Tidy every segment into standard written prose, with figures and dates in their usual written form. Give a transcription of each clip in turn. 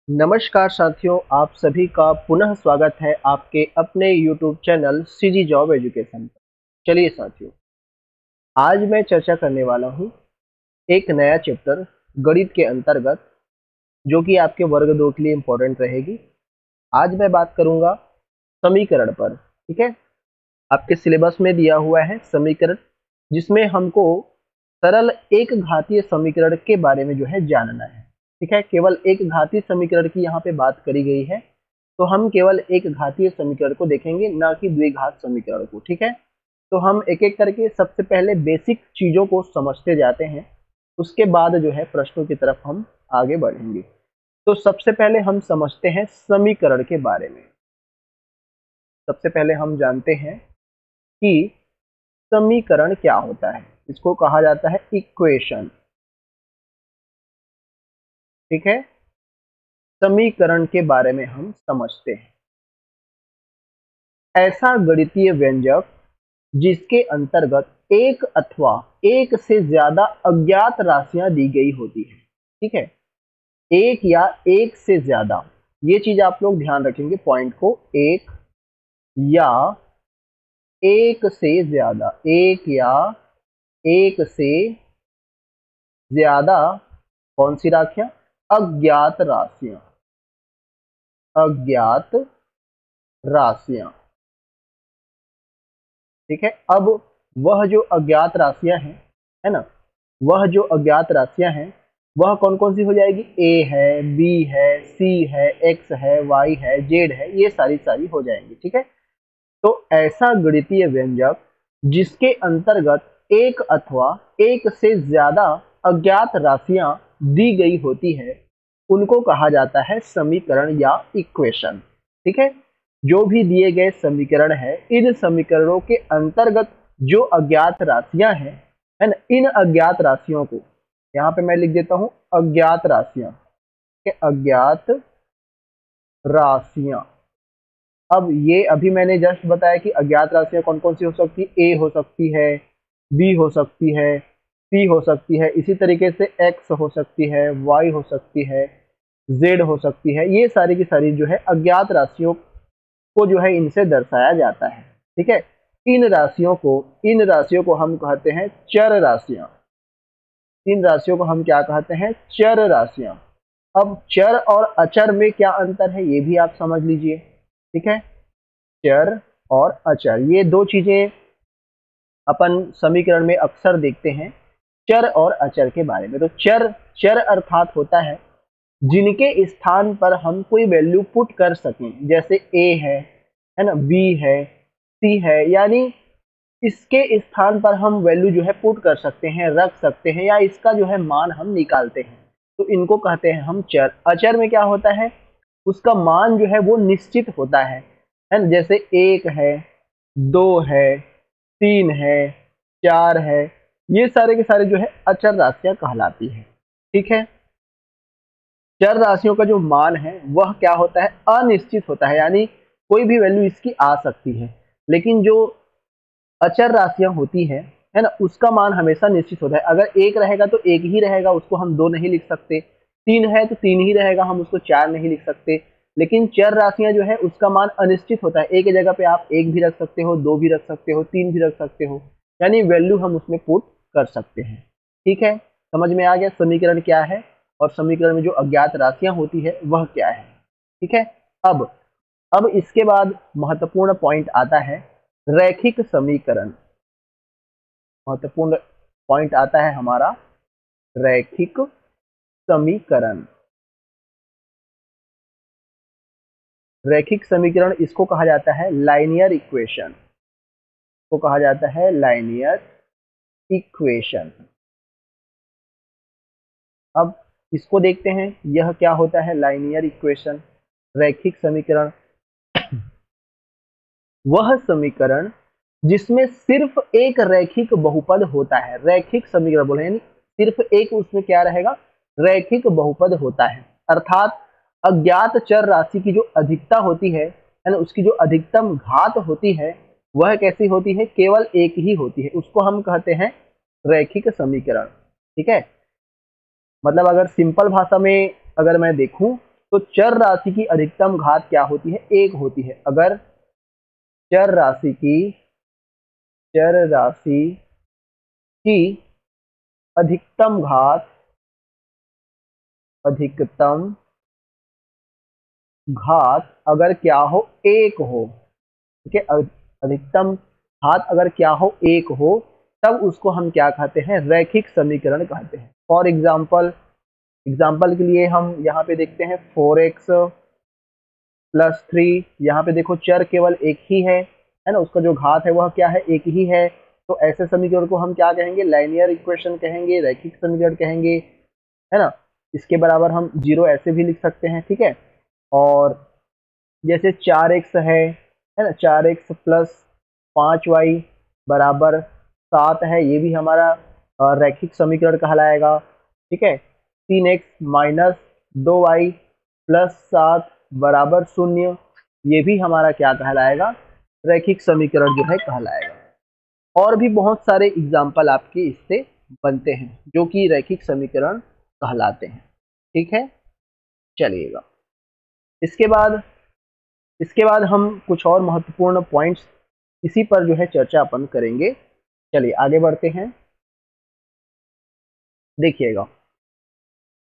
नमस्कार साथियों, आप सभी का पुनः स्वागत है आपके अपने YouTube channel CG job education पर। चलिए साथियों, आज मैं चर्चा करने वाला हूँ एक नया चैप्टर गणित के अंतर्गत, जो कि आपके वर्ग 2 के लिए इम्पोर्टेंट रहेगी। आज मैं बात करूँगा समीकरण पर। ठीक है, आपके सिलेबस में दिया हुआ है समीकरण, जिसमें हमको सरल एक घातीय समीकरण के बारे में जो है जानना है। ठीक है, केवल एक घातीय समीकरण की यहाँ पे बात करी गई है, तो हम केवल एक घातीय समीकरण को देखेंगे, ना कि द्विघात समीकरण को। ठीक है, तो हम एक एक करके सबसे पहले बेसिक चीजों को समझते जाते हैं, उसके बाद जो है प्रश्नों की तरफ हम आगे बढ़ेंगे। तो सबसे पहले हम समझते हैं समीकरण के बारे में। सबसे पहले हम जानते हैं कि समीकरण क्या होता है। इसको कहा जाता है इक्वेशन। ठीक है, समीकरण के बारे में हम समझते हैं। ऐसा गणितीय व्यंजक जिसके अंतर्गत एक अथवा एक से ज्यादा अज्ञात राशियां दी गई होती है। ठीक है, एक या एक से ज्यादा, ये चीज आप लोग ध्यान रखेंगे पॉइंट को। एक या एक से ज्यादा, एक या एक से ज्यादा कौन सी राशियां? अज्ञात राशियां। अज्ञात राशियां। ठीक है, अब वह जो अज्ञात राशियां हैं, है ना, वह जो अज्ञात राशियां हैं वह कौन कौन सी हो जाएगी? ए है, बी है, सी है, एक्स है, वाई है, जेड है, ये सारी सारी हो जाएंगी। ठीक है, तो ऐसा गणितीय व्यंजक जिसके अंतर्गत एक अथवा एक से ज्यादा अज्ञात राशियां दी गई होती है, उनको कहा जाता है समीकरण या इक्वेशन। ठीक है, जो भी दिए गए समीकरण है, इन समीकरणों के अंतर्गत जो अज्ञात राशियां हैं, है ना, इन अज्ञात राशियों को यहाँ पे मैं लिख देता हूं अज्ञात राशियां। अज्ञात राशियां। अब ये अभी मैंने जस्ट बताया कि अज्ञात राशियां कौन कौन सी हो सकती है। ए हो सकती है, बी हो सकती है, सी हो सकती है, इसी तरीके से एक्स हो सकती है, वाई हो सकती है, जेड हो सकती है। ये सारी की सारी जो है अज्ञात राशियों को जो है इनसे दर्शाया जाता है। ठीक है, इन राशियों को हम कहते हैं चर राशियां। इन राशियों को हम क्या कहते हैं? चर राशियां। अब चर और अचर में क्या अंतर है, ये भी आप समझ लीजिए। ठीक है, चर और अचर, ये दो चीजें अपन समीकरण में अक्सर देखते हैं, चर और अचर के बारे में। तो चर, चर अर्थात होता है जिनके स्थान पर हम कोई वैल्यू पुट कर सकें, जैसे ए है ना, बी है, सी है, यानी इसके स्थान पर हम वैल्यू जो है पुट कर सकते हैं, रख सकते हैं, या इसका जो है मान हम निकालते हैं, तो इनको कहते हैं हम चर। अचर में क्या होता है? उसका मान जो है वो निश्चित होता है ना, जैसे एक है, दो है, तीन है, चार है, ये सारे के सारे जो है अचर राशियां कहलाती है। ठीक है, चर राशियों का जो मान है वह क्या होता है? अनिश्चित होता है, यानी कोई भी वैल्यू इसकी आ सकती है। लेकिन जो अचर राशियां होती है ना, उसका मान हमेशा निश्चित होता है। अगर एक रहेगा तो एक ही रहेगा, उसको हम दो नहीं लिख सकते। तीन है तो तीन ही रहेगा, हम उसको चार नहीं लिख सकते। लेकिन चर राशियां जो है उसका मान अनिश्चित होता है। एक की जगह पे आप एक भी रख सकते हो, दो भी रख सकते हो, तीन भी रख सकते हो, यानी वैल्यू हम उसमें पुट कर सकते हैं। ठीक है, समझ में आ गया समीकरण क्या है और समीकरण में जो अज्ञात राशियां होती है वह क्या है। ठीक है, अब इसके बाद महत्वपूर्ण पॉइंट आता है रैखिक समीकरण। महत्वपूर्ण पॉइंट आता है हमारा रैखिक समीकरण। रैखिक समीकरण इसको कहा जाता है लाइनियर इक्वेशन। को कहा जाता है लाइनियर इक्वेशन। अब इसको देखते हैं, यह क्या होता है लाइनियर इक्वेशन, रैखिक समीकरण। वह समीकरण जिसमें सिर्फ एक रैखिक बहुपद होता है। रैखिक समीकरण बोले यानी सिर्फ एक उसमें क्या रहेगा? रैखिक बहुपद होता है। अर्थात अज्ञात चर राशि की जो अधिकता होती है ना, उसकी जो अधिकतम घात होती है वह कैसी होती है? केवल एक ही होती है। उसको हम कहते हैं रैखिक समीकरण। ठीक है, मतलब अगर सिंपल भाषा में अगर मैं देखूं तो चर राशि की अधिकतम घात क्या होती है? 1 होती है। अगर चर राशि की अधिकतम घात अगर क्या हो? 1 हो। ठीक है, अधिकतम घात अगर क्या हो? 1 हो, तब उसको हम क्या कहते हैं? रैखिक समीकरण कहते हैं। फॉर एग्जाम्पल के लिए हम यहाँ पे देखते हैं 4x प्लस 3। यहाँ पे देखो चर केवल एक ही है ना, उसका जो घात है वह क्या है? एक ही है। तो ऐसे समीकरण को हम क्या कहेंगे? लाइनियर इक्वेशन कहेंगे, रैखिक समीकरण कहेंगे, है ना। इसके बराबर हम 0 ऐसे भी लिख सकते हैं। ठीक है, और जैसे 4x है ना, 4x प्लस 5y बराबर 7 है, ये भी हमारा रैखिक समीकरण कहलाएगा। ठीक है, 3x माइनस 2y प्लस 7 बराबर 0, ये भी हमारा क्या कहलाएगा? रैखिक समीकरण जो है कहलाएगा। और भी बहुत सारे एग्जाम्पल आपके इससे बनते हैं जो कि रैखिक समीकरण कहलाते हैं। ठीक है, चलिएगा। इसके बाद हम कुछ और महत्वपूर्ण पॉइंट्स इसी पर जो है चर्चा अपन करेंगे। चलिए आगे बढ़ते हैं। देखिएगा,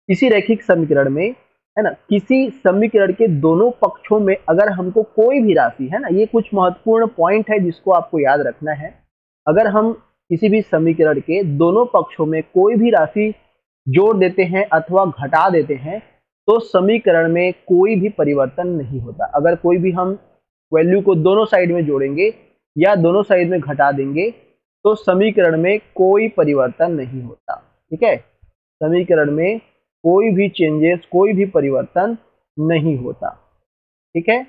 इसी रैखिक समीकरण में, है ना, किसी समीकरण के दोनों पक्षों में अगर हमको कोई भी राशि, है ना, ये कुछ महत्वपूर्ण पॉइंट है जिसको आपको याद रखना है। अगर हम किसी भी समीकरण के दोनों पक्षों में कोई भी राशि जोड़ देते हैं अथवा घटा देते हैं तो समीकरण में कोई भी परिवर्तन नहीं होता। अगर कोई भी हम वैल्यू को दोनों साइड में जोड़ेंगे या दोनों साइड में घटा देंगे तो समीकरण में कोई परिवर्तन नहीं होता। ठीक है, समीकरण में कोई भी चेंजेस, कोई भी परिवर्तन नहीं होता। ठीक है,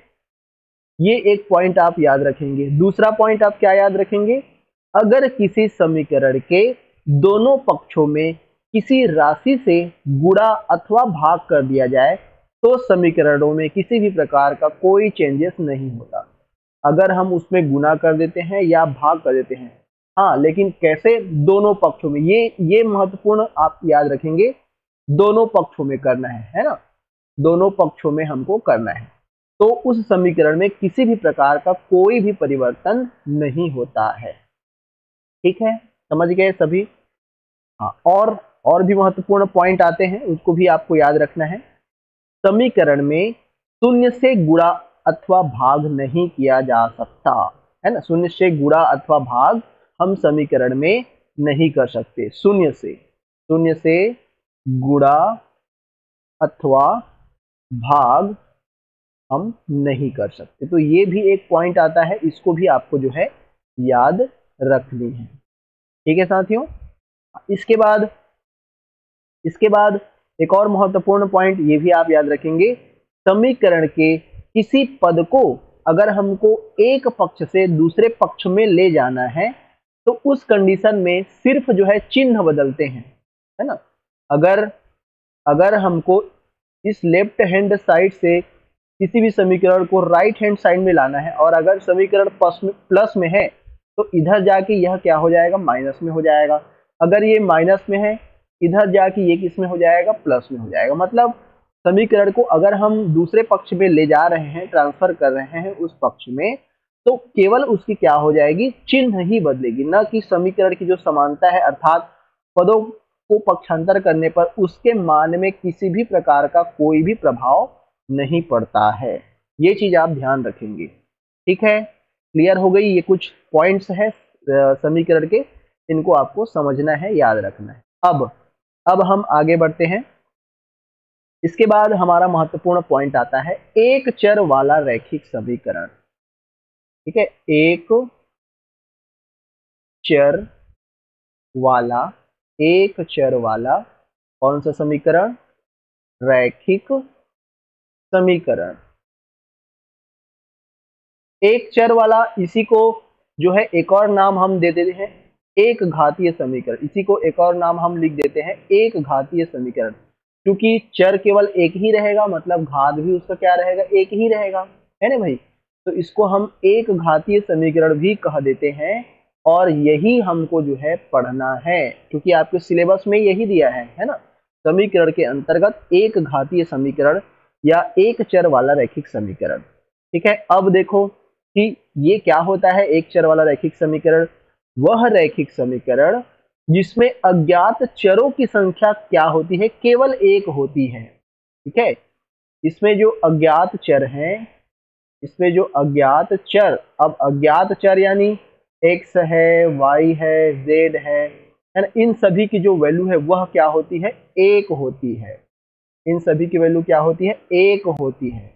ये एक पॉइंट आप याद रखेंगे। दूसरा पॉइंट आप क्या याद रखेंगे? अगर किसी समीकरण के दोनों पक्षों में किसी राशि से गुणा अथवा भाग कर दिया जाए तो समीकरणों में किसी भी प्रकार का कोई चेंजेस नहीं होता। अगर हम उसमें गुणा कर देते हैं या भाग कर देते हैं, हाँ, लेकिन कैसे? दोनों पक्षों में। ये महत्वपूर्ण आप याद रखेंगे, दोनों पक्षों में करना है ना, दोनों पक्षों में हमको करना है। तो उस समीकरण में किसी भी प्रकार का कोई भी परिवर्तन नहीं होता है। ठीक है, समझ गए सभी? हाँ, और भी महत्वपूर्ण पॉइंट आते हैं, उसको भी आपको याद रखना है। समीकरण में शून्य से गुणा अथवा भाग नहीं किया जा सकता, है ना। शून्य से गुणा अथवा भाग हम समीकरण में नहीं कर सकते। शून्य से गुणा अथवा भाग हम नहीं कर सकते। तो ये भी एक पॉइंट आता है, इसको भी आपको जो है याद रखनी है। ठीक है साथियों, इसके बाद एक और महत्वपूर्ण पॉइंट ये भी आप याद रखेंगे। समीकरण के किसी पद को अगर हमको एक पक्ष से दूसरे पक्ष में ले जाना है तो उस कंडीशन में सिर्फ जो है चिन्ह बदलते हैं, है ना। अगर हमको इस लेफ्ट हैंड साइड से किसी भी समीकरण को राइट हैंड साइड में लाना है और अगर समीकरण प्लस में है तो इधर जाके यह क्या हो जाएगा? माइनस में हो जाएगा। अगर ये माइनस में है, इधर जाके ये किस में हो जाएगा? प्लस में हो जाएगा। मतलब समीकरण को अगर हम दूसरे पक्ष में ले जा रहे हैं, ट्रांसफर कर रहे हैं उस पक्ष में, तो केवल उसकी क्या हो जाएगी? चिन्ह ही बदलेगी, न कि समीकरण की जो समानता है अर्थात पदों को पक्षांतर करने पर उसके मान में किसी भी प्रकार का कोई भी प्रभाव नहीं पड़ता है। ये चीज आप ध्यान रखेंगे। ठीक है, क्लियर हो गई? ये कुछ पॉइंट्स है समीकरण के, इनको आपको समझना है, याद रखना है। अब हम आगे बढ़ते हैं। इसके बाद हमारा महत्वपूर्ण पॉइंट आता है एक चर वाला रैखिक समीकरण। ठीक है, एक चर वाला कौन सा समीकरण? रैखिक समीकरण। एक चर वाला, इसी को जो है एक और नाम हम दे देते हैं एक घातीय समीकरण। इसी को एक और नाम हम लिख देते हैं एक घातीय समीकरण, क्योंकि चर केवल एक ही रहेगा, मतलब घात भी उसका क्या रहेगा? एक ही रहेगा, है ना भाई। तो इसको हम एक घातीय समीकरण भी कह देते हैं और यही हमको जो है पढ़ना है, क्योंकि आपके सिलेबस में यही दिया है ना। समीकरण के अंतर्गत एक घातीय समीकरण या एक चर वाला रैखिक समीकरण। ठीक है, अब देखो कि ये क्या होता है एक चर वाला रैखिक समीकरण। वह रैखिक समीकरण जिसमें अज्ञात चरों की संख्या क्या होती है, केवल एक होती है। ठीक है, इसमें जो अज्ञात चर हैं, इसमें जो अज्ञात चर, अब अज्ञात चर यानी x है, y है, z है ना, इन सभी की जो वैल्यू है वह क्या होती है, एक होती है। इन सभी की वैल्यू क्या होती है, एक होती है।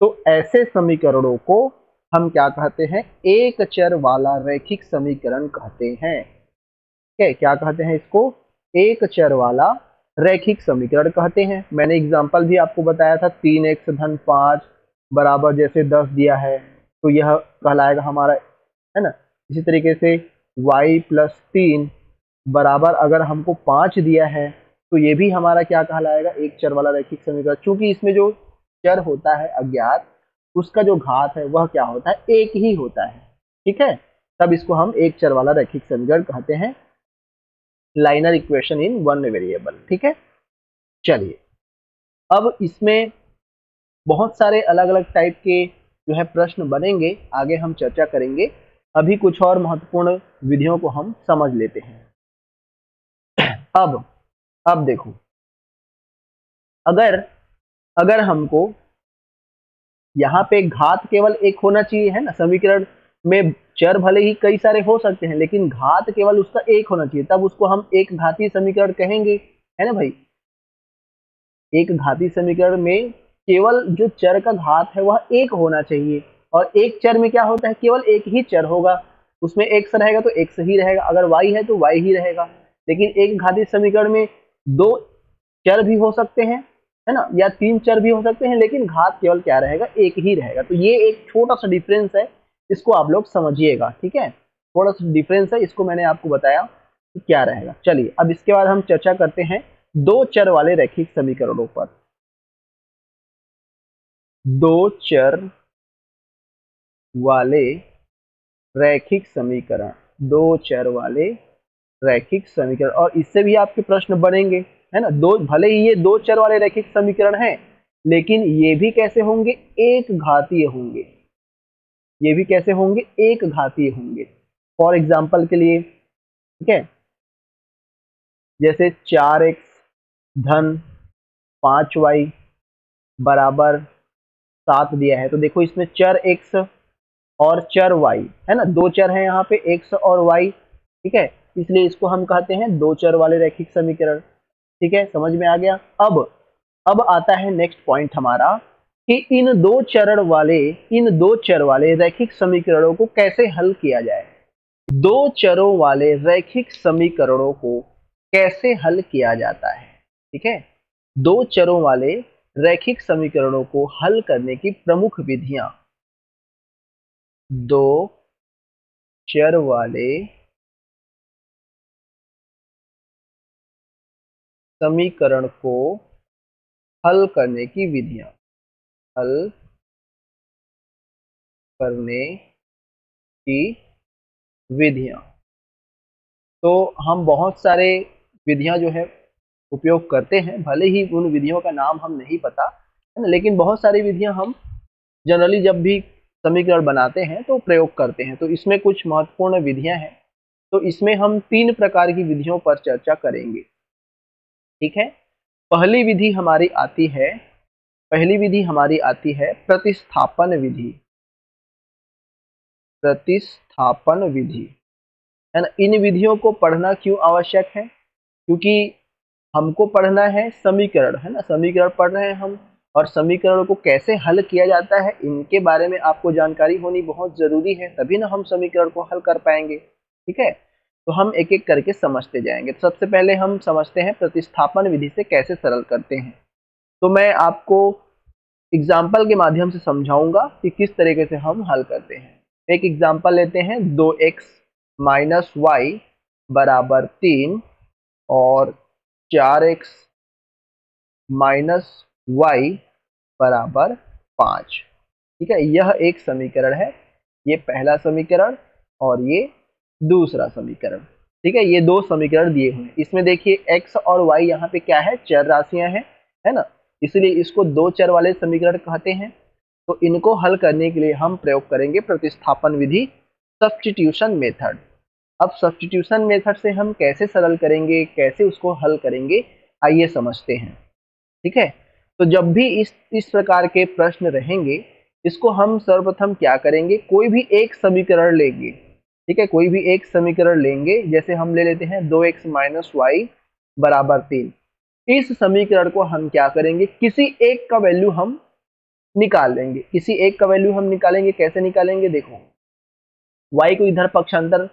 तो ऐसे समीकरणों को हम क्या कहते हैं, एक चर वाला रैखिक समीकरण कहते हैं। ठीक है, क्या कहते हैं इसको, एक चर वाला रैखिक समीकरण कहते हैं। मैंने एग्जांपल भी आपको बताया था, 3x धन 5 बराबर जैसे 10 दिया है तो यह कहलाएगा हमारा, है ना। इसी तरीके से y प्लस 3 बराबर अगर हमको 5 दिया है तो ये भी हमारा क्या कहलाएगा, एक चर वाला रैखिक समीकरण। क्योंकि इसमें जो चर होता है अज्ञात, उसका जो घात है वह क्या होता है, एक ही होता है। ठीक है, तब इसको हम एक चर वाला रैखिक समीकरण कहते हैं, liner equation in one variable. ठीक है, चलिए अब इसमें बहुत सारे अलग अलग टाइप के जो है प्रश्न बनेंगे, आगे हम चर्चा करेंगे। अभी कुछ और महत्वपूर्ण विधियों को हम समझ लेते हैं। अब देखो, अगर अगर हमको यहाँ पे घात केवल एक होना चाहिए, है ना, समीकरण में चर भले ही कई सारे हो सकते हैं लेकिन घात केवल उसका एक होना चाहिए, तब उसको हम एक घातीय समीकरण कहेंगे, है ना भाई। एक घातीय समीकरण में केवल जो चर का घात है वह एक होना चाहिए, और एक चर में क्या होता है, केवल एक ही चर होगा, उसमें x रहेगा तो x ही रहेगा, अगर y है तो y ही रहेगा। लेकिन एक घातीय समीकरण में दो चर भी हो सकते हैं, है ना, या तीन चर भी हो सकते हैं, लेकिन घात केवल क्या रहेगा, एक ही रहेगा। तो ये एक छोटा सा डिफरेंस है, इसको आप लोग समझिएगा। ठीक है, थोड़ा सा डिफरेंस है, इसको मैंने आपको बताया कि क्या रहेगा। चलिए अब इसके बाद हम चर्चा करते हैं दो चर वाले रैखिक समीकरणों पर। दो चर वाले रैखिक समीकरण, दो चर वाले रैखिक समीकरण, और इससे भी आपके प्रश्न बनेंगे, है ना। दो, भले ही ये दो चर वाले रैखिक समीकरण हैं, लेकिन ये भी कैसे होंगे, एक घातीय होंगे। ये भी कैसे होंगे, एक घातीय होंगे। फॉर एग्जाम्पल के लिए, ठीक है, जैसे 4x धन 5y बराबर 7 दिया है, तो देखो इसमें चर x और चर y, है ना, दो चर है यहाँ पे x और y। ठीक है, इसलिए इसको हम कहते हैं दो चर वाले रैखिक समीकरण। ठीक है, समझ में आ गया। अब आता है नेक्स्ट पॉइंट हमारा कि इन दो चर वाले रैखिक समीकरणों को कैसे हल किया जाए। दो चरों वाले रैखिक समीकरणों को कैसे हल किया जाता है। ठीक है, दो चरों वाले रैखिक समीकरणों को हल करने की प्रमुख विधियां। दो चर वाले समीकरण को हल करने की विधियां, हल करने की विधियां। तो हम बहुत सारे विधियां जो है उपयोग करते हैं, भले ही उन विधियों का नाम हम नहीं पता, है ना, लेकिन बहुत सारी विधियां हम जनरली जब भी समीकरण बनाते हैं तो प्रयोग करते हैं। तो इसमें कुछ महत्वपूर्ण विधियां हैं, तो इसमें हम तीन प्रकार की विधियों पर चर्चा करेंगे। ठीक है, पहली विधि हमारी आती है, प्रतिस्थापन विधि। प्रतिस्थापन विधि, है ना। इन विधियों को पढ़ना क्यों आवश्यक है, क्योंकि हमको पढ़ना है समीकरण, है ना, समीकरण पढ़ रहे हैं हम, और समीकरणों को कैसे हल किया जाता है इनके बारे में आपको जानकारी होनी बहुत जरूरी है, तभी ना हम समीकरण को हल कर पाएंगे। ठीक है, तो हम एक एक करके समझते जाएंगे। तो सबसे पहले हम समझते हैं प्रतिस्थापन विधि से कैसे सरल करते हैं। तो मैं आपको एग्जाम्पल के माध्यम से समझाऊंगा कि किस तरीके से हम हल करते हैं। एक एग्जाम्पल लेते हैं, 2x माइनस वाई बराबर 3 और 4x माइनस वाई बराबर 5। ठीक है, यह एक समीकरण है, ये पहला समीकरण और ये दूसरा समीकरण। ठीक है, ये दो समीकरण दिए हुए हैं। इसमें देखिए x और y यहाँ पे क्या है, चर राशियां हैं, है ना। इसलिए इसको दो चर वाले समीकरण कहते हैं। तो इनको हल करने के लिए हम प्रयोग करेंगे प्रतिस्थापन विधि, सब्स्टिट्यूशन मेथड। अब सब्स्टिट्यूशन मेथड से हम कैसे सरल करेंगे, कैसे उसको हल करेंगे, आइए समझते हैं। ठीक है, तो जब भी इस प्रकार के प्रश्न रहेंगे, इसको हम सर्वप्रथम क्या करेंगे, कोई भी एक समीकरण लेंगे। ठीक है, कोई भी एक समीकरण लेंगे, जैसे हम ले लेते हैं 2x माइनस वाई बराबर 3। इस समीकरण को हम क्या करेंगे, किसी एक का वैल्यू हम निकाल लेंगे। किसी एक का वैल्यू हम निकालेंगे, कैसे निकालेंगे, देखो y को इधर पक्षांतर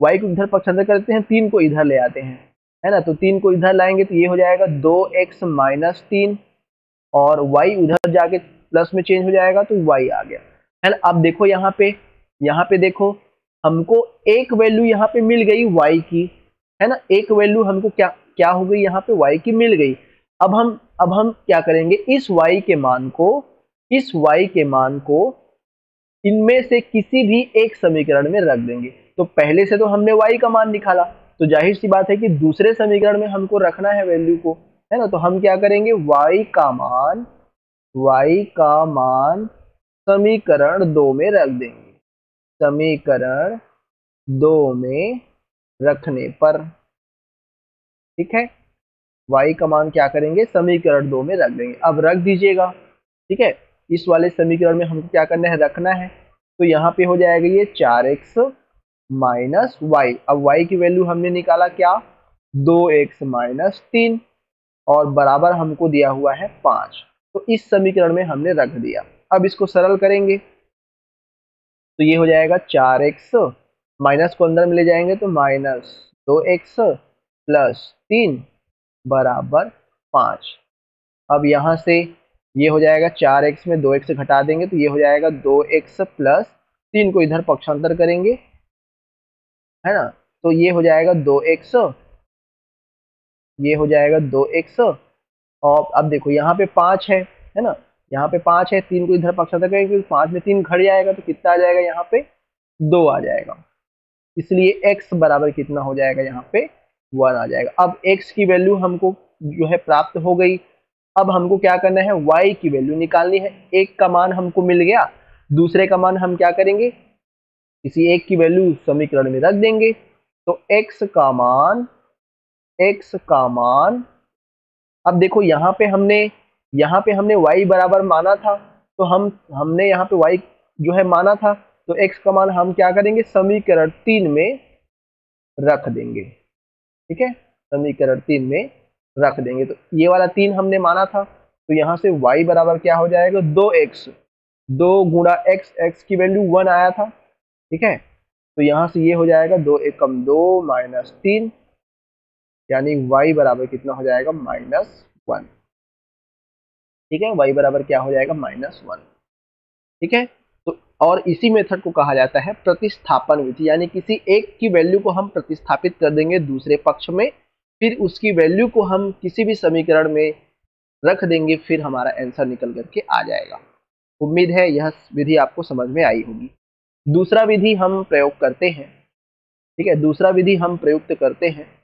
y को इधर पक्षांतर करते हैं, 3 को इधर ले आते हैं, है ना। तो 3 को इधर लाएंगे तो ये हो जाएगा 2x माइनस 3, और y उधर जाके प्लस में चेंज हो जाएगा तो y आ गया, है ना। अब देखो यहाँ पे देखो हमको एक वैल्यू यहाँ पे मिल गई y की, है ना। एक वैल्यू हमको क्या क्या हो गई, यहाँ पे y की मिल गई। अब हम क्या करेंगे, इस y के मान को इनमें से किसी भी एक समीकरण में रख देंगे। तो पहले से तो हमने y का मान निकाला, तो जाहिर सी बात है कि दूसरे समीकरण में हमको रखना है वैल्यू को, है ना। तो हम क्या करेंगे, y का मान समीकरण 2 में रख देंगे। समीकरण 2 में रखने पर, ठीक है, y का मान क्या करेंगे, समीकरण 2 में रख देंगे। अब रख दीजिएगा, ठीक है। इस वाले समीकरण में हमको क्या करना है, रखना है। तो यहाँ पे हो जाएगा ये 4x माइनस वाई। अब y की वैल्यू हमने निकाला क्या, 2x माइनस 3, और बराबर हमको दिया हुआ है 5। तो इस समीकरण में हमने रख दिया। अब इसको सरल करेंगे तो ये हो जाएगा 4x, माइनस को अंदर में ले जाएंगे तो माइनस 2x प्लस 3 बराबर 5। अब यहाँ से ये हो जाएगा 4x में 2x घटा देंगे तो ये हो जाएगा 2x प्लस 3 को इधर पक्षांतर करेंगे, है ना। तो ये हो जाएगा 2x, ये हो जाएगा 2x, और अब देखो यहाँ पे 5 है ना, यहाँ पे 5 है, 3 को इधर पक्षांतर करेंगे, 5 में 3 घट जाएगा तो कितना आ जाएगा, यहाँ पे 2 आ जाएगा। इसलिए x बराबर कितना हो जाएगा, यहाँ पे 1 आ जाएगा। अब x की वैल्यू हमको जो है प्राप्त हो गई। अब हमको क्या करना है, y की वैल्यू निकालनी है। एक का मान हमको मिल गया, दूसरे का मान हम क्या करेंगे, किसी एक की वैल्यू समीकरण में रख देंगे। तो x का मान, अब देखो यहाँ पे हमने y बराबर माना था, तो हमने यहाँ पे y जो है माना था, तो x का मान हम क्या करेंगे, समीकरण 3 में रख देंगे। ठीक है, समीकरण 3 में रख देंगे। तो ये वाला 3 हमने माना था, तो यहाँ से y बराबर क्या हो जाएगा, 2x, 2 गुणा x की वैल्यू 1 आया था। ठीक है, तो यहाँ से ये हो जाएगा 2 एकम 2 माइनस 3, यानी y बराबर कितना हो जाएगा, -1। ठीक है, y बराबर क्या हो जाएगा, -1। ठीक है, तो और इसी मेथड को कहा जाता है प्रतिस्थापन विधि, यानी किसी एक की वैल्यू को हम प्रतिस्थापित कर देंगे दूसरे पक्ष में, फिर उसकी वैल्यू को हम किसी भी समीकरण में रख देंगे, फिर हमारा आंसर निकल करके आ जाएगा। उम्मीद है यह विधि आपको समझ में आई होगी। दूसरा विधि हम प्रयोग करते हैं, ठीक है, दूसरा विधि हम प्रयुक्त करते हैं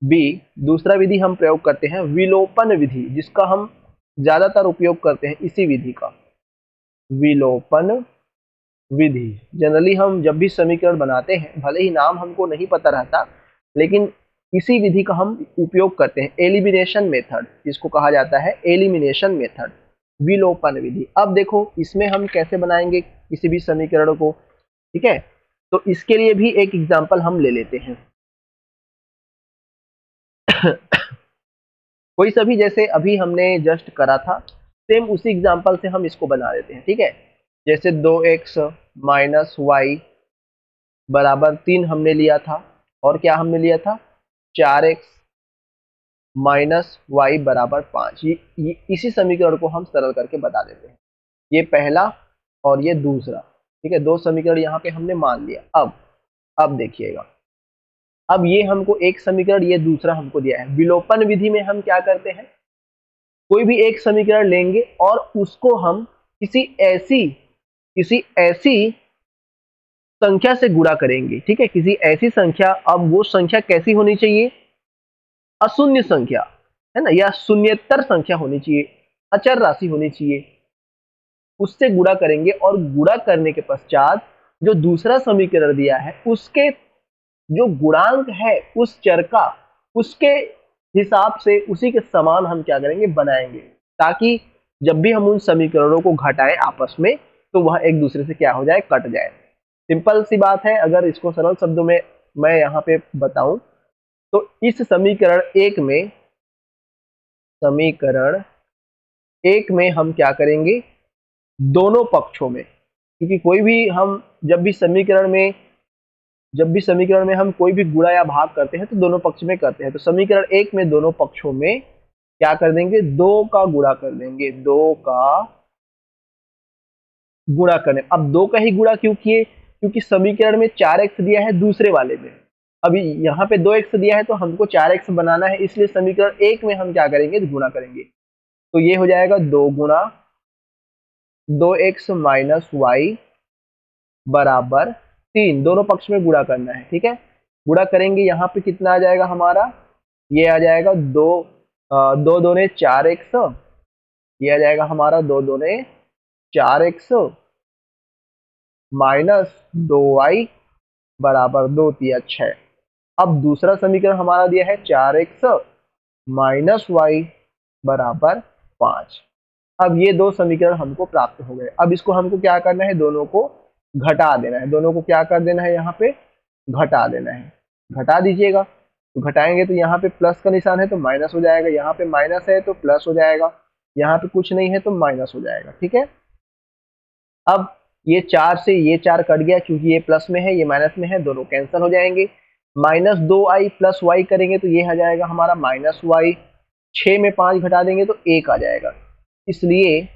दूसरा विधि हम प्रयोग करते हैं विलोपन विधि, जिसका हम ज्यादातर उपयोग करते हैं इसी विधि का, विलोपन विधि। जनरली हम जब भी समीकरण बनाते हैं, भले ही नाम हमको नहीं पता रहता, लेकिन इसी विधि का हम उपयोग करते हैं, एलिमिनेशन मेथड, जिसको कहा जाता है एलिमिनेशन मेथड, विलोपन विधि। अब देखो इसमें हम कैसे बनाएंगे किसी भी समीकरण को, ठीक है। तो इसके लिए भी एक एग्जांपल हम ले लेते हैं। कोई सभी, जैसे अभी हमने जस्ट करा था, सेम उसी एग्जांपल से हम इसको बना देते हैं। ठीक है, जैसे 2x माइनस वाई बराबर 3 हमने लिया था, और क्या हमने लिया था, 4x माइनस वाई बराबर 5। इसी समीकरण को हम सरल करके बता देते हैं। ये पहला और ये दूसरा, ठीक है, दो समीकरण यहाँ पे हमने मान लिया। अब देखिएगा, अब ये हमको एक समीकरण, ये दूसरा हमको दिया है। विलोपन विधि में हम क्या करते हैं, कोई भी एक समीकरण लेंगे और उसको हम किसी ऐसी संख्या से गुणा करेंगे। ठीक है, किसी ऐसी संख्या, अब वो संख्या कैसी होनी चाहिए, अशून्य संख्या, है ना, या शून्येतर संख्या होनी चाहिए, अचर राशि होनी चाहिए, उससे गुणा करेंगे और गुणा करने के पश्चात जो दूसरा समीकरण दिया है उसके जो गुणांक है उस चर का, उसके हिसाब से उसी के समान हम क्या करेंगे, बनाएंगे, ताकि जब भी हम उन समीकरणों को घटाएं आपस में तो वह एक दूसरे से क्या हो जाए, कट जाए। सिंपल सी बात है। अगर इसको सरल शब्दों में मैं यहाँ पे बताऊं तो इस समीकरण एक में हम क्या करेंगे, दोनों पक्षों में, क्योंकि कोई भी हम जब भी समीकरण में हम कोई भी गुणा या भाग करते हैं तो दोनों पक्ष में करते हैं। तो समीकरण एक में दोनों पक्षों में क्या कर देंगे, दो का गुणा कर देंगे, दो का गुणा करें। अब दो का ही गुणा क्यों किए, क्योंकि समीकरण में 4x दिया है दूसरे वाले में, अभी यहाँ पे 2x दिया है तो हमको 4x बनाना है, इसलिए समीकरण एक में हम क्या करेंगे, गुणा करेंगे। तो ये हो जाएगा 2 गुणा 2x माइनस वाई बराबर 3, दोनों पक्ष में गुणा करना है, ठीक है। गुणा करेंगे, यहाँ पे कितना आ जाएगा हमारा, ये आ जाएगा दो दूने 4x, ये आ जाएगा हमारा 2 दूने 4x माइनस 2y बराबर 2 तिया 6। अब दूसरा समीकरण हमारा दिया है 4x माइनस वाई बराबर 5। अब ये दो समीकरण हमको प्राप्त हो गए। अब इसको हमको क्या करना है, दोनों को घटा देना है। दोनों को क्या कर देना है, यहाँ पे घटा देना है। घटा दीजिएगा, तो घटाएंगे तो यहाँ पे प्लस का निशान है तो माइनस हो जाएगा, यहाँ पे माइनस है तो प्लस हो जाएगा, यहाँ पे कुछ नहीं है तो माइनस हो जाएगा, ठीक है। अब ये 4 से ये 4 कट गया, क्योंकि ये प्लस में है ये माइनस में है, दोनों कैंसिल हो जाएंगे। माइनस 2i प्लस वाई करेंगे तो ये आ जाएगा हमारा माइनस वाई, 6 में 5 घटा देंगे तो 1 आ जाएगा, इसलिए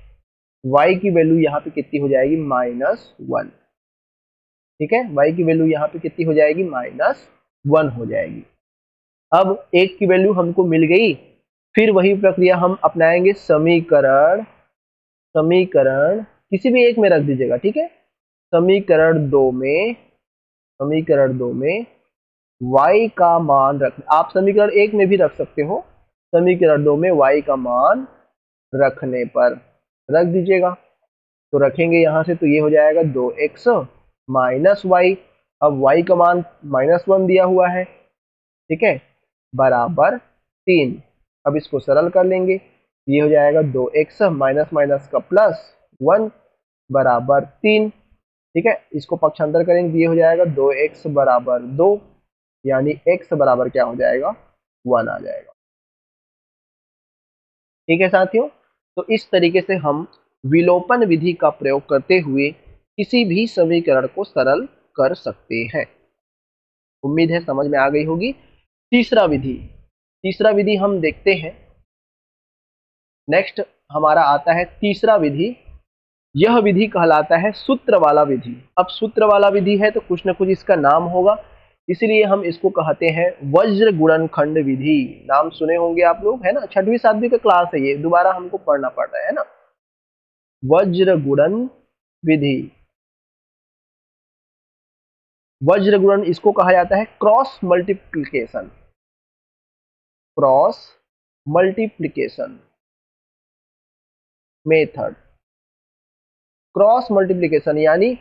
y की वैल्यू यहाँ पे कितनी हो जाएगी, -1, ठीक है। y की वैल्यू यहाँ पे कितनी हो जाएगी, -1 हो जाएगी। अब एक की वैल्यू हमको मिल गई, फिर वही प्रक्रिया हम अपनाएंगे, समीकरण किसी भी एक में रख दीजिएगा, ठीक है। समीकरण दो में y का मान रख, आप समीकरण एक में भी रख सकते हो, समीकरण 2 में y का मान रखने पर रख दीजिएगा। तो रखेंगे यहाँ से तो ये हो जाएगा 2x माइनस वाई, अब y का मान -1 दिया हुआ है, ठीक है, बराबर 3। अब इसको सरल कर लेंगे, ये हो जाएगा 2x माइनस माइनस का +1 बराबर 3, ठीक है। इसको पक्षांतर करेंगे, ये हो जाएगा 2x बराबर 2, यानी x बराबर क्या हो जाएगा, 1 आ जाएगा, ठीक है साथियों। तो इस तरीके से हम विलोपन विधि का प्रयोग करते हुए किसी भी समीकरण को सरल कर सकते हैं। उम्मीद है समझ में आ गई होगी। तीसरा विधि हम देखते हैं। नेक्स्ट हमारा आता है तीसरा विधि। यह विधि कहलाता है सूत्र वाला विधि। अब सूत्र वाला विधि है तो कुछ न कुछ इसका नाम होगा, इसलिए हम इसको कहते हैं वज्र गुणनखंड विधि। नाम सुने होंगे आप लोग, है ना, 6वीं 7वीं का क्लास है ये, दोबारा हमको पढ़ना पड़ रहा है ना। वज्र गुणन विधि, वज्र गुणन इसको कहा जाता है cross multiplication method. Cross multiplication यानी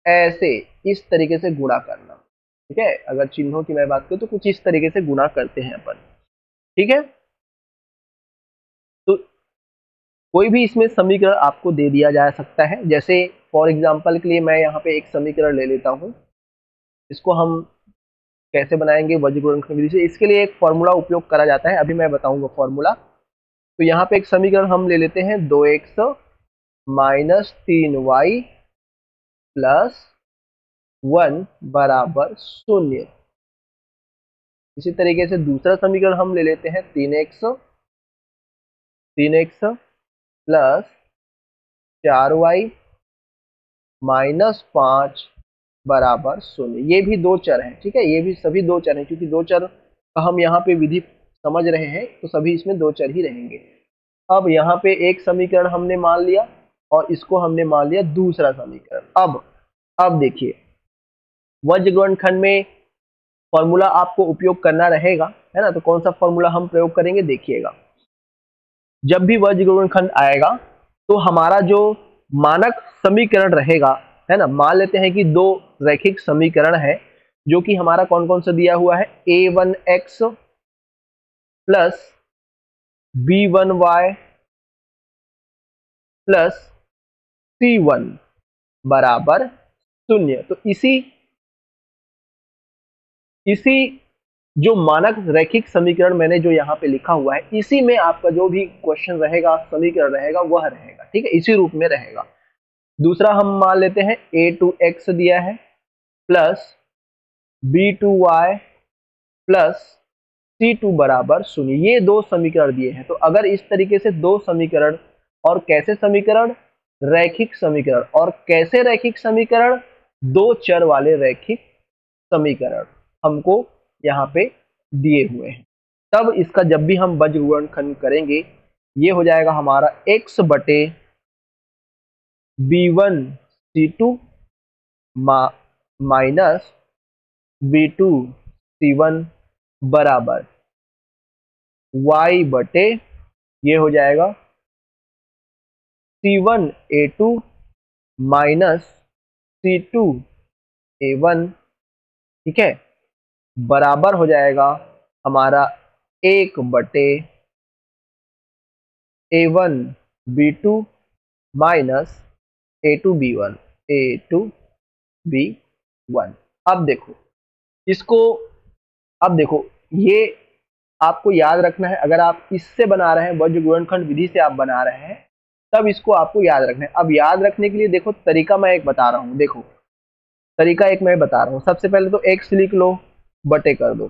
ऐसे, इस तरीके से गुणा करना, ठीक है। अगर चिन्हों की मैं बात करूं तो कुछ इस तरीके से गुणा करते हैं अपन, ठीक है। तो कोई भी इसमें समीकरण आपको दे दिया जा सकता है, जैसे फॉर एग्जांपल के लिए मैं यहाँ पे एक समीकरण ले लेता हूँ। इसको हम कैसे बनाएंगे वज्र गुणनखंड विधि से, इसके लिए एक फॉर्मूला उपयोग करा जाता है, अभी मैं बताऊंगा फॉर्मूला। तो यहाँ पे एक समीकरण हम ले लेते हैं, 2x माइनस 3y प्लस 1 बराबर 0। इसी तरीके से दूसरा समीकरण हम ले लेते हैं, 3x प्लस 4y माइनस 5 बराबर 0। ये भी दो चर हैं, ठीक है, ये भी सभी दो चर हैं, क्योंकि दो चर का हम यहाँ पे विधि समझ रहे हैं तो सभी इसमें दो चर ही रहेंगे। अब यहाँ पे एक समीकरण हमने मान लिया और इसको हमने मान लिया दूसरा समीकरण। अब देखिए, वज्र गुणनखंड में फॉर्मूला आपको उपयोग करना रहेगा, है ना। तो कौन सा फॉर्मूला हम प्रयोग करेंगे, देखिएगा। जब भी वज्र गुणनखंड आएगा तो हमारा जो मानक समीकरण रहेगा, है ना, मान लेते हैं कि दो रैखिक समीकरण है जो कि हमारा कौन कौन सा दिया हुआ है, a1x plus b1y plus c1 बराबर 0। तो इसी जो मानक रैखिक समीकरण मैंने जो यहाँ पे लिखा हुआ है, इसी में आपका जो भी क्वेश्चन रहेगा, समीकरण रहेगा, वह रहेगा, ठीक है, इसी रूप में रहेगा। दूसरा हम मान लेते हैं a2x दिया है प्लस b2y प्लस c2 बराबर 0। ये दो समीकरण दिए हैं। तो अगर इस तरीके से दो समीकरण, और कैसे समीकरण, रैखिक समीकरण, और कैसे रैखिक समीकरण, दो चर वाले रैखिक समीकरण हमको यहाँ पे दिए हुए हैं। तब इसका जब भी हम वज्र गुणनखंड करेंगे, ये हो जाएगा हमारा x बटे b1 c2 minus b2 c1 बराबर y बटे, ये हो जाएगा c1 a2 minus c2 a1, ठीक है, बराबर हो जाएगा हमारा 1 बटे a1 b2 minus a2 b1। अब देखो इसको, अब देखो ये आपको याद रखना है। अगर आप इससे बना रहे हैं, वज्र गुणनखंड विधि से आप बना रहे हैं, तब इसको आपको याद रखना है। अब याद रखने के लिए देखो तरीका मैं एक बता रहा हूं। देखो तरीका एक मैं बता रहा हूं। सबसे पहले तो x लिख लो, बटे कर दो,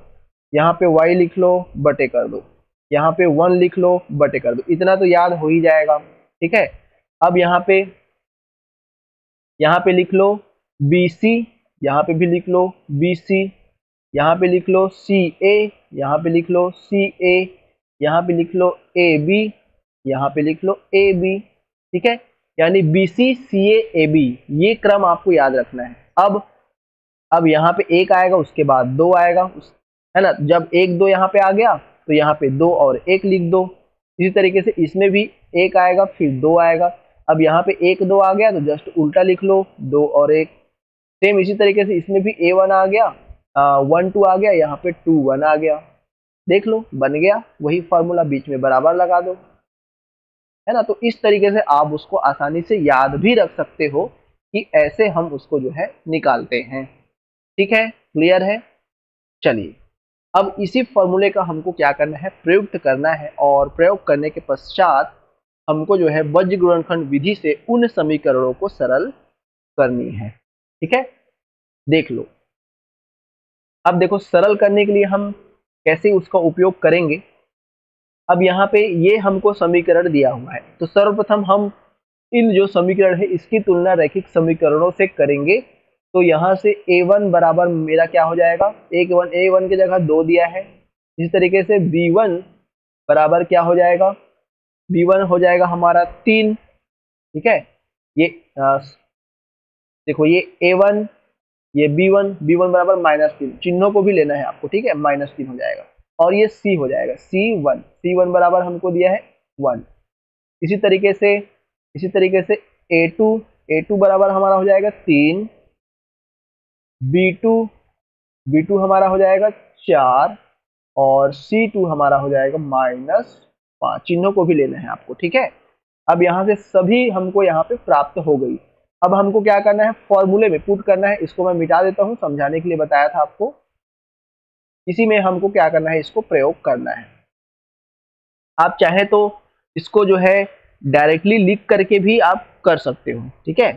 यहाँ पे y लिख लो, बटे कर दो, यहाँ पे 1 लिख लो, बटे कर दो। इतना तो याद हो ही जाएगा, ठीक है। अब यहाँ पे लिख लो BC, यहाँ पे भी लिख लो BC, यहाँ पे लिख लो CA, यहाँ पे लिख लो CA, यहाँ पे लिख लो AB, यहाँ पे लिख लो AB, ठीक है। यानी BC CA AB, ये क्रम आपको याद रखना है। अब यहाँ पे एक आएगा, उसके बाद दो आएगा, है ना। जब एक दो यहाँ पे आ गया तो यहाँ पे दो और एक लिख दो। इसी तरीके से इसमें भी एक आएगा, फिर दो आएगा। अब यहाँ पे एक दो आ गया तो जस्ट उल्टा लिख लो, दो और एक। सेम इसी तरीके से इसमें भी A1 आ गया, 1 2 आ गया, यहाँ पे 2 1 आ गया। देख लो बन गया वही फॉर्मूला, बीच में बराबर लगा दो, है ना। तो इस तरीके से आप उसको आसानी से याद भी रख सकते हो कि ऐसे हम उसको जो है निकालते हैं, ठीक है। क्लियर है। चलिए अब इसी फॉर्मूले का हमको क्या करना है, प्रयुक्त करना है, और प्रयोग करने के पश्चात हमको जो है वज्र गुणनखंड विधि से उन समीकरणों को सरल करनी है, ठीक है। देख लो, अब देखो सरल करने के लिए हम कैसे उसका उपयोग करेंगे। अब यहाँ पे ये हमको समीकरण दिया हुआ है, तो सर्वप्रथम हम इन जो समीकरण है इसकी तुलना रैखिक समीकरणों से करेंगे। तो यहाँ से a1 बराबर मेरा क्या हो जाएगा, a1 की जगह 2 दिया है। इसी तरीके से b1 बराबर क्या हो जाएगा, b1 हो जाएगा हमारा 3, ठीक है। ये देखो ये a1, ये b1 बराबर -3, चिन्हों को भी लेना है आपको, ठीक है, -3 हो जाएगा। और ये c हो जाएगा c1 बराबर हमको दिया है 1। इसी तरीके से a2 बराबर हमारा हो जाएगा 3, b2 हमारा हो जाएगा 4, और c2 हमारा हो जाएगा -5। चिन्हों को भी लेना है आपको, ठीक है। अब यहाँ से सभी हमको यहाँ पे प्राप्त हो गई। अब हमको क्या करना है, फॉर्मूले में पुट करना है। इसको मैं मिटा देता हूँ, समझाने के लिए बताया था आपको। इसी में हमको क्या करना है, इसको प्रयोग करना है। आप चाहे तो इसको जो है डायरेक्टली लिख करके भी आप कर सकते हो, ठीक है।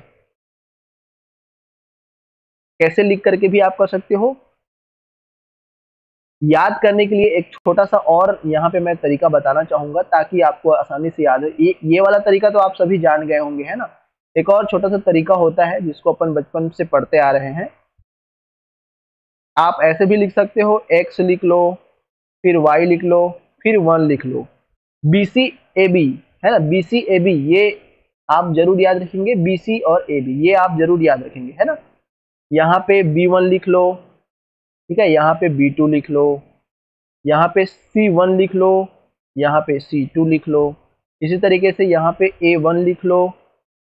कैसे लिख करके भी आप कर सकते हो, याद करने के लिए एक छोटा सा और यहाँ पे मैं तरीका बताना चाहूंगा ताकि आपको आसानी से याद हो। ये वाला तरीका तो आप सभी जान गए होंगे, है ना। एक और छोटा सा तरीका होता है जिसको अपन बचपन से पढ़ते आ रहे हैं। आप ऐसे भी लिख सकते हो, x लिख लो, फिर y लिख लो, फिर 1 लिख लो, BC AB, है ना। BC AB ये आप जरूर याद रखेंगे, BC और AB ये आप जरूर याद रखेंगे, है ना। यहाँ पे B1 लिख लो, ठीक है, यहाँ पे B2 लिख लो, यहाँ पे C1 लिख लो, यहाँ पे C2 लिख लो, इसी तरीके से यहाँ पे A1 लिख लो,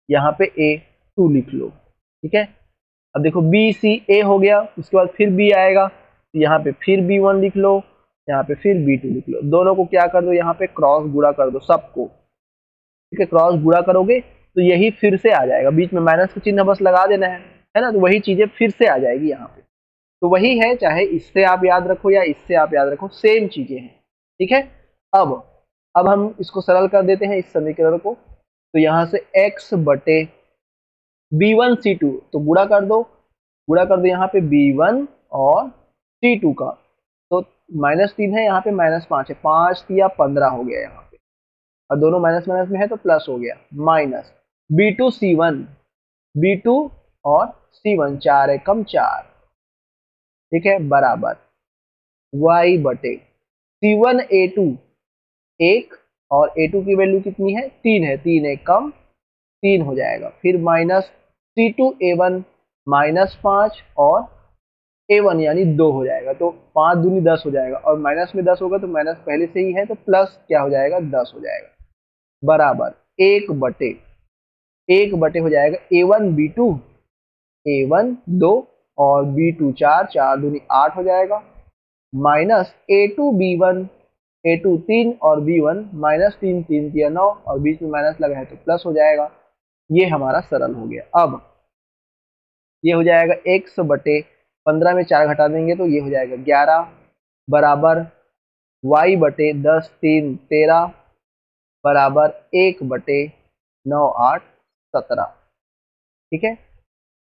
यहाँ पे A2 लिख लो। ठीक है, अब देखो BCA हो गया, उसके बाद फिर B आएगा, तो यहाँ पे फिर B1 लिख लो, यहाँ पे फिर B2 लिख लो। दोनों को क्या कर दो, यहाँ पे क्रॉस गुणा कर दो सबको। ठीक है, क्रॉस गुणा करोगे तो यही फिर से आ जाएगा, बीच में माइनस का चिन्ह बस लगा देना है ना, तो वही चीजें फिर से आ जाएगी यहाँ पे। तो वही है, चाहे इससे आप याद रखो या इससे आप याद रखो, सेम चीजें हैं। ठीक है, अब हम इसको सरल कर देते हैं इस समीकरण को। तो यहाँ से x बटे B1C2 तो गुणा कर दो यहाँ पे B1 और C2 का। तो -3 है, यहाँ पे -5 है, 5 या 15 हो गया यहाँ पे, और दोनों माइनस माइनस में है तो प्लस हो गया, माइनस B2C1, B2 और C1, 4 है कम 4। ठीक है, बराबर y बटे C1A2 1, और A2 की वैल्यू कितनी है, 3 है, 3 एक कम 3 हो जाएगा, फिर माइनस C2A1 -5 और A1 यानी 2 हो जाएगा, तो 5 दूनी 10 हो जाएगा, और माइनस में 10 होगा तो माइनस पहले से ही है तो प्लस क्या हो जाएगा, 10 हो जाएगा, बराबर 1 बटे हो जाएगा A1 B2, A1 2 और B2 4, 4 दूनी 8 हो जाएगा, माइनस A2 B1, A2 3 और B1 -3, 3 किया 9, और बीच में माइनस लगा है तो प्लस हो जाएगा। ये हमारा सरल हो गया। अब ये हो जाएगा x बटे 15 में 4 घटा देंगे तो ये हो जाएगा 11, बराबर y बटे 10 3 13, बराबर 1 बटे 9 8 17। ठीक है,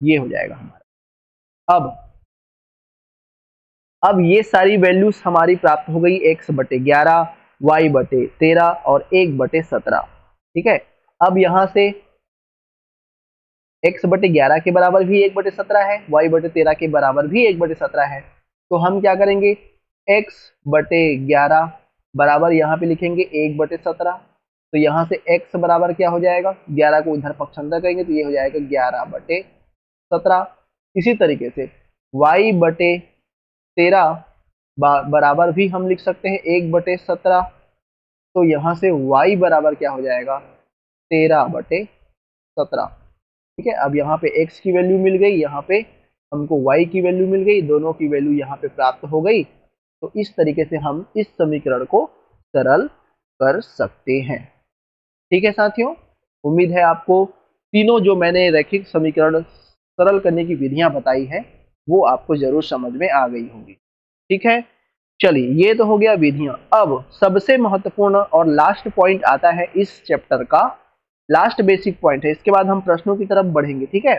ये हो जाएगा हमारा। अब ये सारी वैल्यूज हमारी प्राप्त हो गई, x बटे 11, y बटे 13 और 1 बटे 17। ठीक है, अब यहाँ से x बटे 11 के बराबर भी 1 बटे 17 है, y बटे 13 के बराबर भी 1 बटे 17 है, तो हम क्या करेंगे, x बटे 11 बराबर यहाँ पे लिखेंगे 1 बटे 17, तो यहाँ से x बराबर क्या हो जाएगा, 11 को इधर पक्षांतर करेंगे तो ये हो जाएगा 11 बटे 17। इसी तरीके से y बटे 13 बराबर भी हम लिख सकते हैं 1 बटे 17, तो यहाँ से y बराबर क्या हो जाएगा, 13 बटे 17। ठीक है, अब यहाँ पे x की वैल्यू मिल गई, यहाँ पे हमको y की वैल्यू मिल गई, दोनों की वैल्यू यहाँ पे प्राप्त हो गई। तो इस तरीके से हम इस समीकरण को सरल कर सकते हैं। ठीक है साथियों, उम्मीद है आपको तीनों जो मैंने रैखिक समीकरण सरल करने की विधियां बताई है वो आपको जरूर समझ में आ गई होंगी। ठीक है, चलिए ये तो हो गया विधियां। अब सबसे महत्वपूर्ण और लास्ट पॉइंट आता है इस चैप्टर का, लास्ट बेसिक पॉइंट है, इसके बाद हम प्रश्नों की तरफ बढ़ेंगे। ठीक है,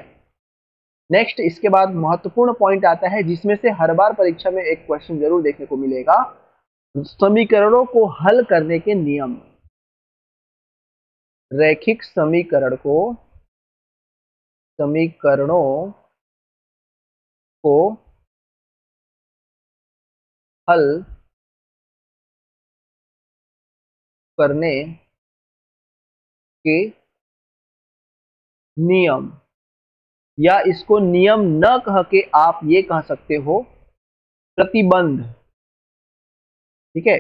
नेक्स्ट इसके बाद महत्वपूर्ण पॉइंट आता है जिसमें से हर बार परीक्षा में एक क्वेश्चन जरूर देखने को मिलेगा, समीकरणों को हल करने के नियम। रैखिक समीकरणों को हल करने के नियम, या इसको नियम न कह के आप ये कह सकते हो प्रतिबंध। ठीक है,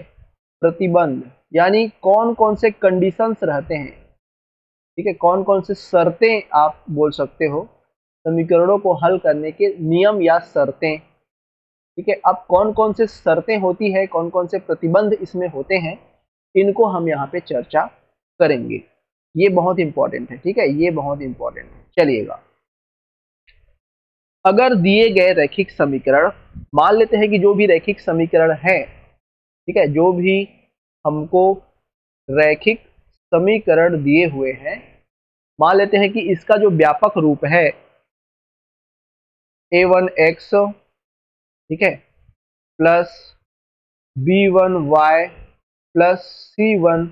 प्रतिबंध यानी कौन कौन से कंडीशंस रहते हैं। ठीक है, कौन कौन से शर्तें आप बोल सकते हो, समीकरणों को हल करने के नियम या शर्तें। ठीक है, अब कौन कौन से शर्तें होती है, कौन कौन से प्रतिबंध इसमें होते हैं, इनको हम यहाँ पे चर्चा करेंगे। ये बहुत इंपॉर्टेंट है। ठीक है, ये बहुत इंपॉर्टेंट है। चलिएगा, अगर दिए गए रैखिक समीकरण, मान लेते हैं कि जो भी रैखिक समीकरण है, ठीक है, जो भी हमको रैखिक समीकरण दिए हुए हैं, मान लेते हैं कि इसका जो व्यापक रूप है a1x, ठीक है, प्लस b1y प्लस c1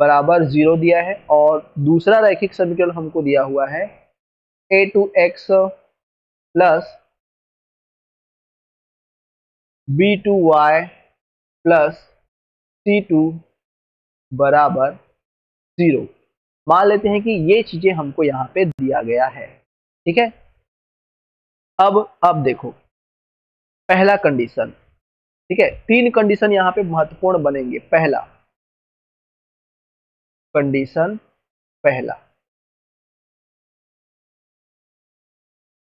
बराबर 0 दिया है, और दूसरा रैखिक समीकरण हमको दिया हुआ है a2x plus b2y plus c2 बराबर 0। मान लेते हैं कि ये चीजें हमको यहाँ पे दिया गया है। ठीक है, अब देखो पहला कंडीशन। ठीक है, तीन कंडीशन यहाँ पे महत्वपूर्ण बनेंगे। पहला, कंडीशन पहला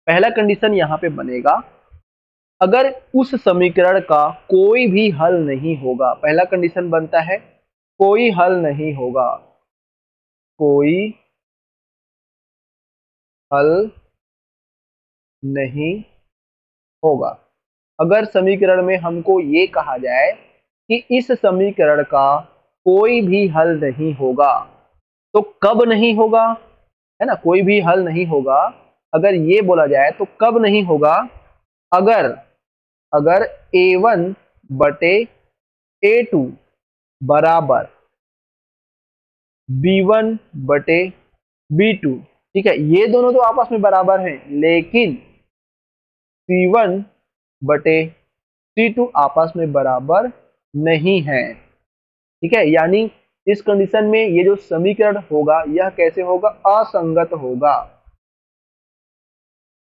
पहला कंडीशन यहां पे बनेगा, अगर उस समीकरण का कोई भी हल नहीं होगा। पहला कंडीशन बनता है कोई हल नहीं होगा, कोई हल नहीं होगा। अगर समीकरण में हमको ये कहा जाए कि इस समीकरण का कोई भी हल नहीं होगा, तो कब नहीं होगा, है ना, कोई भी हल नहीं होगा। अगर ये बोला जाए तो कब नहीं होगा, अगर अगर a1 बटे a2 बराबर b1 बटे b2, ठीक है, ये दोनों तो आपस में बराबर हैं, लेकिन c1 बटे c2 आपस में बराबर नहीं है। ठीक है, यानी इस कंडीशन में ये जो समीकरण होगा यह कैसे होगा, असंगत होगा।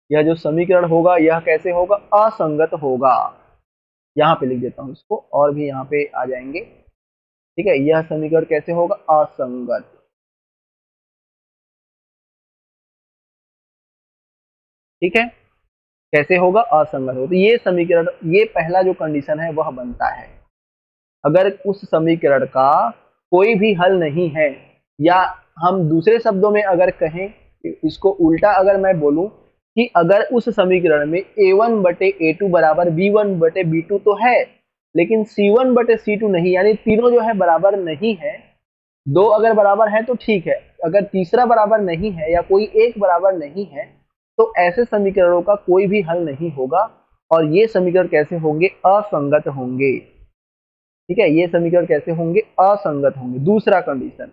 यह जो समीकरण होगा यह कैसे होगा, असंगत होगा। यहां पे लिख देता हूं इसको, और भी यहां पे आ जाएंगे। ठीक है, यह समीकरण कैसे होगा, असंगत। ठीक है, कैसे होगा, असंगत हो। तो ये समीकरण, ये पहला जो कंडीशन है वह बनता है, अगर उस समीकरण का कोई भी हल नहीं है, या हम दूसरे शब्दों में अगर कहें, इसको उल्टा अगर मैं बोलूं कि अगर उस समीकरण में a1 बटे a2 बराबर b1 बटे b2 तो है, लेकिन c1 बटे c2 नहीं, यानी तीनों जो है बराबर नहीं है। दो अगर बराबर है तो ठीक है, अगर तीसरा बराबर नहीं है या कोई एक बराबर नहीं है, तो ऐसे समीकरणों का कोई भी हल नहीं होगा, और ये समीकरण कैसे होंगे, असंगत होंगे। ठीक है, ये समीकरण कैसे होंगे, असंगत होंगे। दूसरा कंडीशन,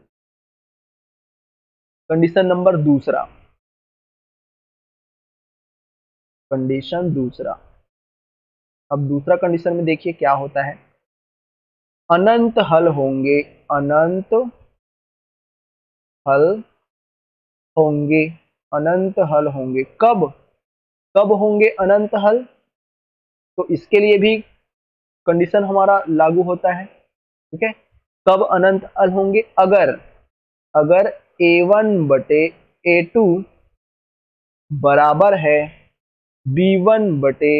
कंडीशन नंबर दूसरा, कंडीशन दूसरा। अब दूसरा कंडीशन में देखिए क्या होता है, अनंत हल होंगे, अनंत हल होंगे, अनंत हल होंगे। कब कब होंगे अनंत हल, तो इसके लिए भी कंडीशन हमारा लागू होता है। ठीक है, कब अनंत हल होंगे, अगर अगर a1 बटे a2 बराबर है b1 बटे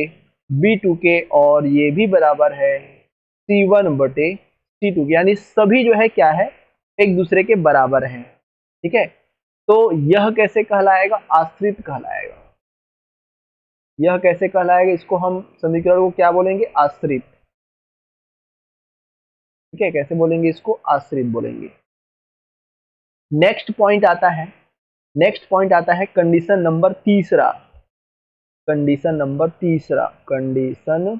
b2 के, और ये भी बराबर है c1 बटे c2 के, यानी सभी जो है क्या है, एक दूसरे के बराबर हैं। ठीक है, तो यह कैसे कहलाएगा, आश्रित कहलाएगा। यह कैसे कहलाएगा, इसको हम समीकरण को क्या बोलेंगे, आश्रित। ठीक है, कैसे बोलेंगे इसको, आश्रित बोलेंगे। नेक्स्ट पॉइंट आता है, नेक्स्ट पॉइंट आता है कंडीशन नंबर तीसरा, कंडीशन नंबर तीसरा, कंडीशन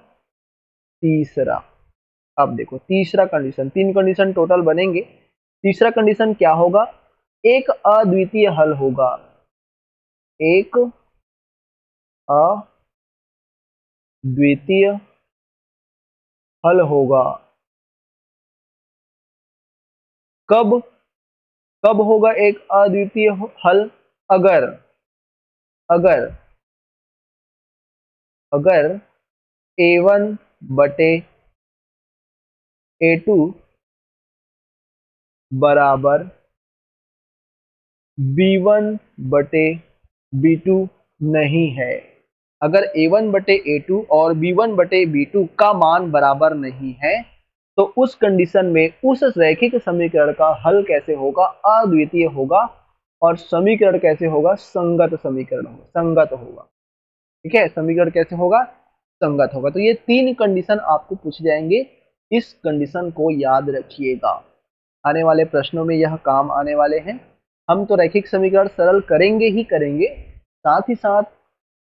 तीसरा। अब देखो तीसरा कंडीशन, तीन कंडीशन टोटल बनेंगे। तीसरा कंडीशन क्या होगा, एक अद्वितीय हल होगा, एक अद्वितीय हल होगा। कब कब होगा एक अद्वितीय हल, अगर अगर अगर a1 बटे a2 बराबर b1 बटे b2 नहीं है। अगर a1 बटे a2 और b1 बटे b2 का मान बराबर नहीं है, तो उस कंडीशन में उस रैखिक समीकरण का हल कैसे होगा, अद्वितीय होगा, और समीकरण कैसे होगा, संगत समीकरण होगा, संगत होगा। ठीक है, समीकरण कैसे होगा, संगत होगा। तो ये तीन कंडीशन आपको पूछ जाएंगे, इस कंडीशन को याद रखिएगा, आने वाले प्रश्नों में यह काम आने वाले हैं। हम तो रैखिक समीकरण सरल करेंगे ही करेंगे, साथ ही साथ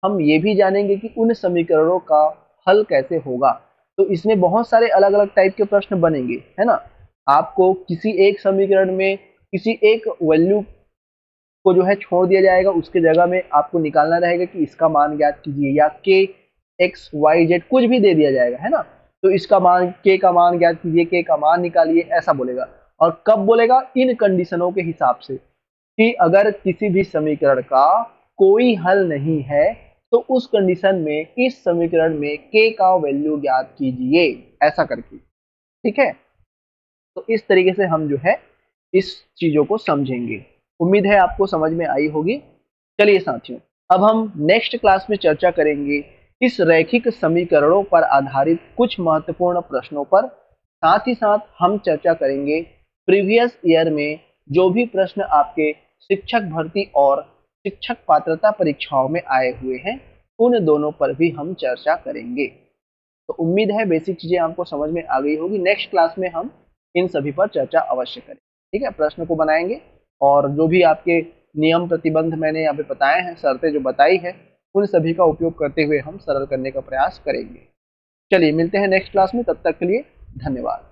हम ये भी जानेंगे कि उन समीकरणों का हल कैसे होगा। तो इसमें बहुत सारे अलग अलग टाइप के प्रश्न बनेंगे, है ना। आपको किसी एक समीकरण में किसी एक वैल्यू को जो है छोड़ दिया जाएगा, उसके जगह में आपको निकालना रहेगा कि इसका मान ज्ञात कीजिए, या के एक्स वाई जेड कुछ भी दे दिया जाएगा, है ना। तो इसका मान, के का मान ज्ञात कीजिए, के का मान निकालिए, ऐसा बोलेगा। और कब बोलेगा, इन कंडीशनों के हिसाब से, कि अगर किसी भी समीकरण का कोई हल नहीं है, तो उस कंडीशन में इस समीकरण में के का वैल्यू ज्ञात कीजिए, ऐसा करके। ठीक है, तो इस तरीके से हम जो है इस चीजों को समझेंगे। उम्मीद है आपको समझ में आई होगी। चलिए साथियों, अब हम नेक्स्ट क्लास में चर्चा करेंगे इस रैखिक समीकरणों पर आधारित कुछ महत्वपूर्ण प्रश्नों पर। साथ ही साथ हम चर्चा करेंगे प्रीवियस ईयर में जो भी प्रश्न आपके शिक्षक भर्ती और शिक्षक पात्रता परीक्षाओं में आए हुए हैं, उन दोनों पर भी हम चर्चा करेंगे। तो उम्मीद है बेसिक चीजें आपको समझ में आ गई होगी। नेक्स्ट क्लास में हम इन सभी पर चर्चा अवश्य करें। ठीक है, प्रश्न को बनाएंगे और जो भी आपके नियम प्रतिबंध मैंने यहाँ पे बताए हैं, शर्तें जो बताई है, उन सभी का उपयोग करते हुए हम सरल करने का प्रयास करेंगे। चलिए मिलते हैं नेक्स्ट क्लास में, तब तक के लिए धन्यवाद।